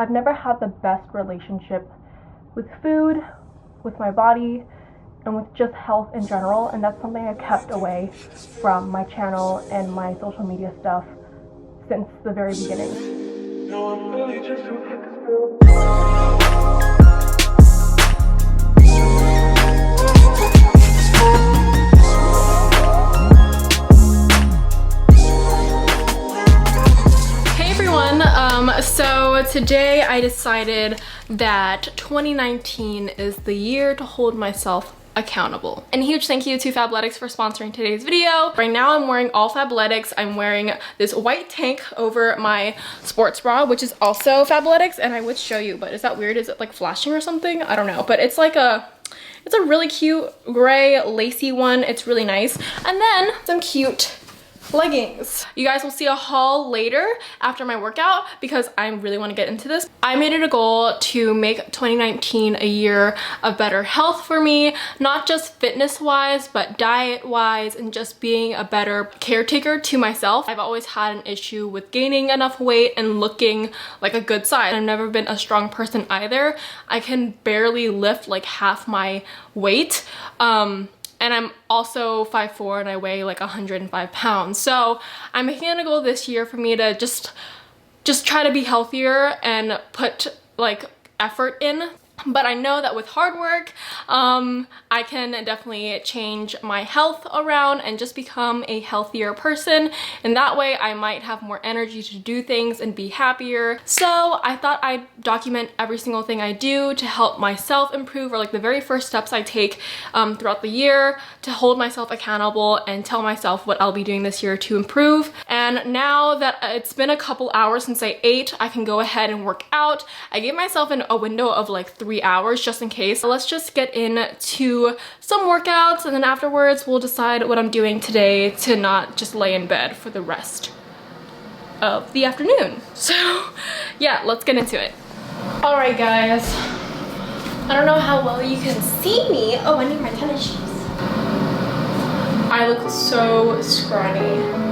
I've never had the best relationship with food, with my body, and with just health in general, and that's something I kept away from my channel and my social media stuff since the very beginning. No, I'm really just so today I decided that 2019 is the year to hold myself accountable. And a huge thank you to Fabletics for sponsoring today's video. Right now I'm wearing all Fabletics. I'm wearing this white tank over my sports bra, which is also Fabletics, and I would show you, but is that weird? Is it like flashing or something? I don't know, but it's like it's a really cute gray lacy one. It's really nice. And then some cute leggings. You guys will see a haul later after my workout because I really want to get into this. I made it a goal to make 2019 a year of better health for me, not just fitness wise, but diet wise, and just being a better caretaker to myself. I've always had an issue with gaining enough weight and looking like a good size. I've never been a strong person either. I can barely lift like half my weight. And I'm also 5'4" and I weigh like 105 pounds. So I'm making it a goal this year for me to just try to be healthier and put like effort in. But I know that with hard work, I can definitely change my health around and just become a healthier person. And that way I might have more energy to do things and be happier. So I thought I'd document every single thing I do to help myself improve, or like the very first steps I take throughout the year to hold myself accountable and tell myself what I'll be doing this year to improve. And now that it's been a couple hours since I ate, I can go ahead and work out. I gave myself a window of like 3 hours just in case. So let's just get into some workouts, and then afterwards we'll decide what I'm doing today to not just lay in bed for the rest of the afternoon. So yeah, let's get into it. All right guys, I don't know how well you can see me. Oh, I need my tennis shoes. I look so scrawny.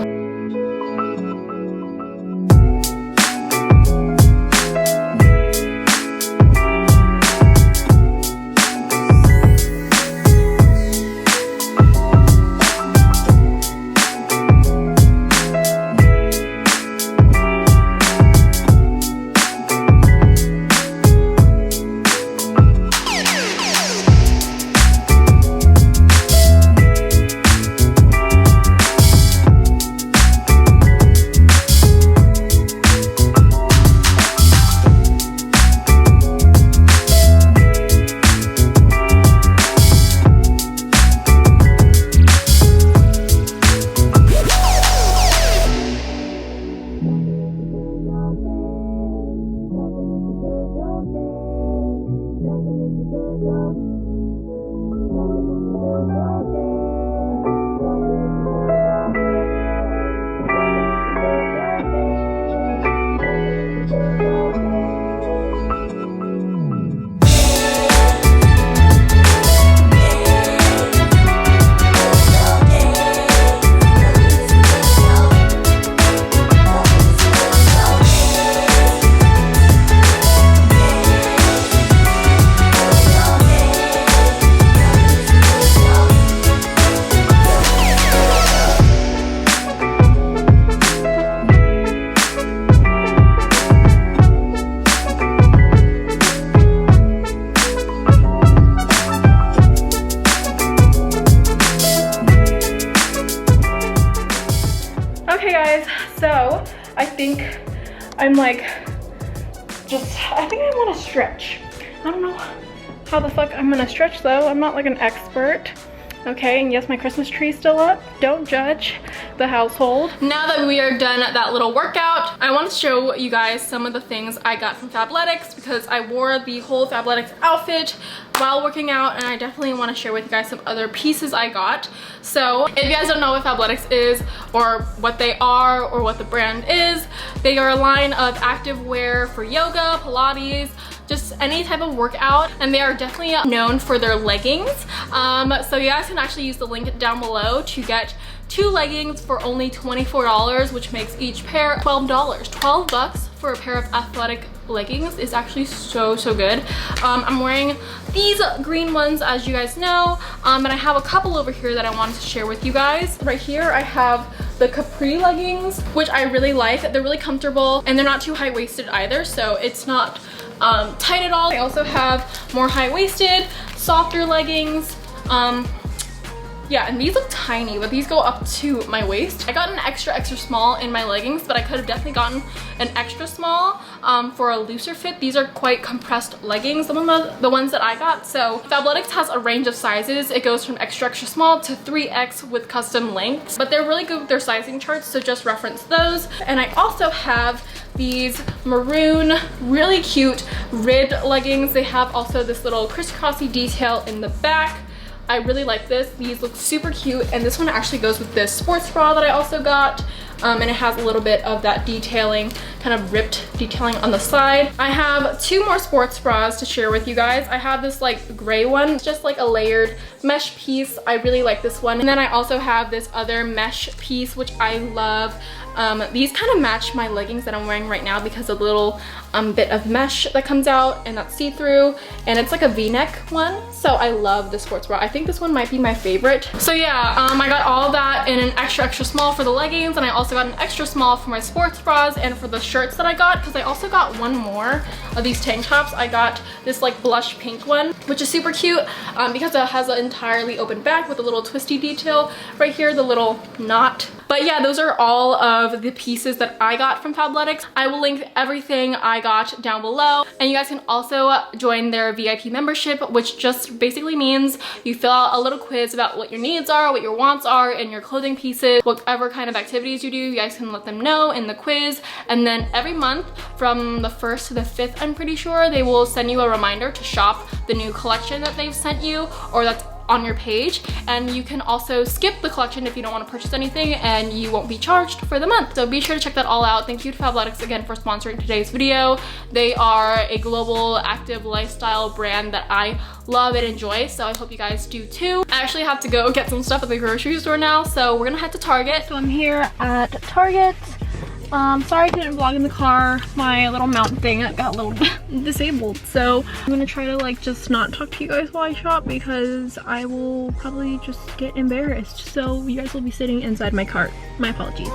So I think I'm like, I think I want to stretch. I don't know how the fuck I'm gonna stretch though. I'm not like an expert. Okay, and yes, my Christmas tree's still up. Don't judge the household. Now that we are done at that little workout, I want to show you guys some of the things I got from Fabletics, because I wore the whole Fabletics outfit while working out, and I definitely want to share with you guys some other pieces I got. So if you guys don't know what Fabletics is, or what they are, or what the brand is, they are a line of active wear for yoga, Pilates, just any type of workout, and they are definitely known for their leggings. So you guys can actually use the link down below to get 2 leggings for only $24, which makes each pair $12. 12 bucks for a pair of athletic leggings is actually so good. I'm wearing these green ones, as you guys know, and I have a couple over here that I wanted to share with you guys. Right here I have the capri leggings, which I really like. They're really comfortable and they're not too high-waisted either, so it's not tight at all. I also have more high-waisted, softer leggings. Yeah, and these look tiny, but these go up to my waist. I got an extra small in my leggings, but I could have definitely gotten an extra small for a looser fit. These are quite compressed leggings, the ones that I got. So Fabletics has a range of sizes. It goes from extra small to 3X with custom lengths, but they're really good with their sizing charts, so just reference those. And I also have these maroon, really cute rid leggings. They have also this little crisscrossy detail in the back. I really like this. These look super cute, and this one actually goes with this sports bra that I also got, and it has a little bit of that detailing, kind of ripped detailing on the side. I have two more sports bras to share with you guys. I have this like gray one. It's just like a layered mesh piece. I really like this one. And then I also have this other mesh piece, which I love. These kind of match my leggings that I'm wearing right now because of the little bit of mesh that comes out, and that's see-through, and it's like a v-neck one. So I love the sports bra. I think this one might be my favorite. So yeah, I got all of that in an extra small for the leggings, and I also got an extra small for my sports bras and for the shirts that I got, because I also got one more of these tank tops. I got this like blush pink one, which is super cute because it has an entirely open back with a little twisty detail right here, the little knot. But yeah, those are all of the pieces that I got from Fabletics. I will link everything I got down below, and you guys can also join their VIP membership, which just basically means you fill out a little quiz about what your needs are, what your wants are in your clothing pieces, whatever kind of activities you do. You guys can let them know in the quiz, and then every month from the 1st to the 5th, I'm pretty sure, they will send you a reminder to shop the new collection that they've sent you or that's on your page. And you can also skip the collection if you don't want to purchase anything, and you won't be charged for the month. So be sure to check that all out. Thank you to Fabletics again for sponsoring today's video. They are a global active lifestyle brand that I love and enjoy, so I hope you guys do too. I actually have to go get some stuff at the grocery store now, so we're gonna head to Target. So I'm here at Target. Sorry I couldn't vlog in the car. My little mount thing got a little disabled, so I'm gonna try to like just not talk to you guys while I shop, because I will probably just get embarrassed. So you guys will be sitting inside my cart. My apologies.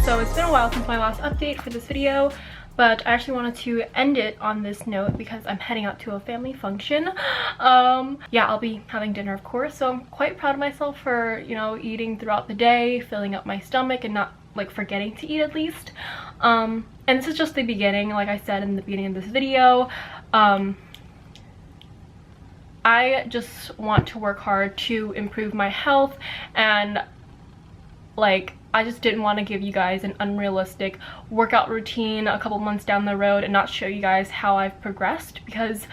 So it's been a while since my last update for this video, but I actually wanted to end it on this note because I'm heading out to a family function. Yeah, I'll be having dinner, of course, so I'm quite proud of myself for, you know, eating throughout the day, filling up my stomach and not like forgetting to eat at least. And this is just the beginning. Like I said in the beginning of this video, I just want to work hard to improve my health, and like I just didn't want to give you guys an unrealistic workout routine a couple months down the road and not show you guys how I've progressed, because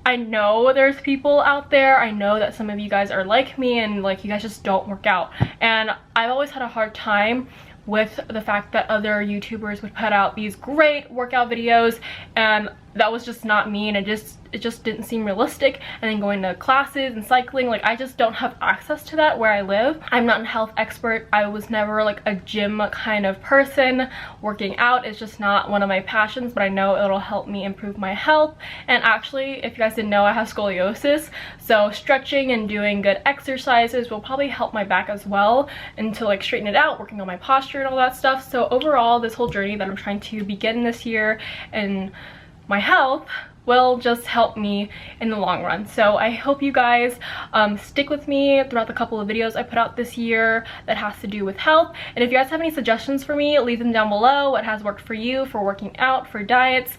I know there's people out there, I know that some of you guys are like me and like you guys just don't work out, and I've always had a hard time with the fact that other YouTubers would put out these great workout videos and that was just not me, and it just didn't seem realistic. And then going to classes and cycling, like I just don't have access to that where I live. I'm not a health expert. I was never like a gym kind of person. Working out is just not one of my passions, but I know it'll help me improve my health. And actually, if you guys didn't know, I have scoliosis, so stretching and doing good exercises will probably help my back as well, and to like straighten it out, working on my posture and all that stuff. So overall, this whole journey that I'm trying to begin this year and my health will just help me in the long run. So I hope you guys stick with me throughout the couple of videos I put out this year that has to do with health. And if you guys have any suggestions for me, leave them down below. What has worked for you for working out, for diets,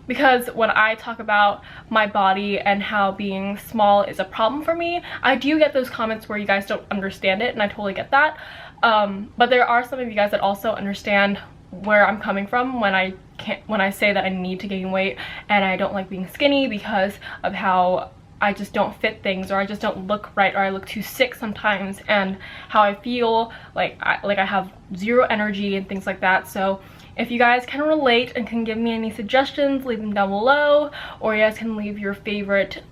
because when I talk about my body and how being small is a problem for me, I do get those comments where you guys don't understand it, and I totally get that. But there are some of you guys that also understand where I'm coming from when I say that I need to gain weight and I don't like being skinny because of how I just don't fit things, or I just don't look right, or I look too sick sometimes, and how I feel like I have zero energy and things like that. So if you guys can relate and can give me any suggestions, leave them down below, or you guys can leave your favorite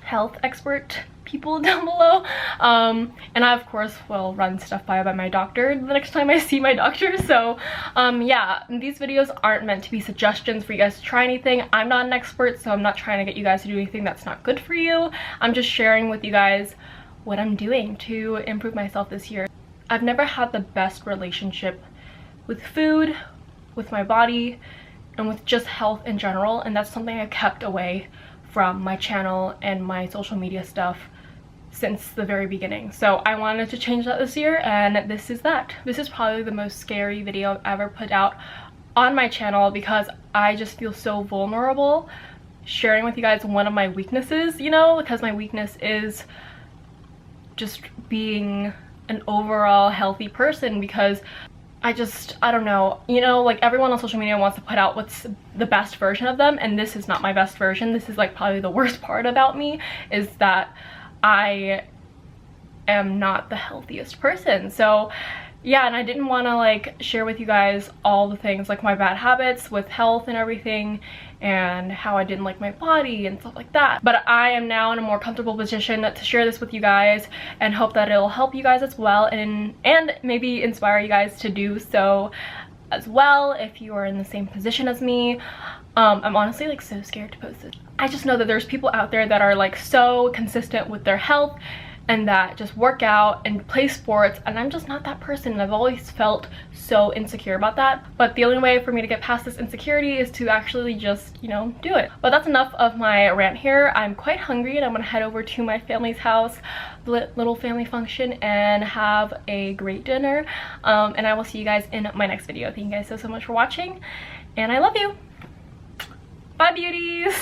health expert people down below. And I of course will run stuff by my doctor the next time I see my doctor. So yeah, these videos aren't meant to be suggestions for you guys to try anything. I'm not an expert, so I'm not trying to get you guys to do anything that's not good for you. I'm just sharing with you guys what I'm doing to improve myself this year. I've never had the best relationship with food, with my body, and with just health in general, and that's something I kept away from my channel and my social media stuff since the very beginning. So I wanted to change that this year, and this is that. This is probably the most scary video I've ever put out on my channel because I just feel so vulnerable sharing with you guys one of my weaknesses, you know, because my weakness is just being an overall healthy person, because I don't know, you know, like everyone on social media wants to put out what's the best version of them, and this is not my best version. This is like probably the worst part about me, is that I am not the healthiest person. So yeah, and I didn't want to like share with you guys all the things, like my bad habits with health and everything, and how I didn't like my body and stuff like that. But I am now in a more comfortable position to share this with you guys, and hope that it'll help you guys as well, and maybe inspire you guys to do so as well if you are in the same position as me. I'm honestly like so scared to post this. I just know that there's people out there that are like so consistent with their health and that just work out and play sports, and I'm just not that person, and I've always felt so insecure about that. But the only way for me to get past this insecurity is to actually just, you know, do it. But that's enough of my rant here. I'm quite hungry, and I'm gonna head over to my family's house, little family function, and have a great dinner. And I will see you guys in my next video. Thank you guys so much for watching, and I love you. Bye, beauties.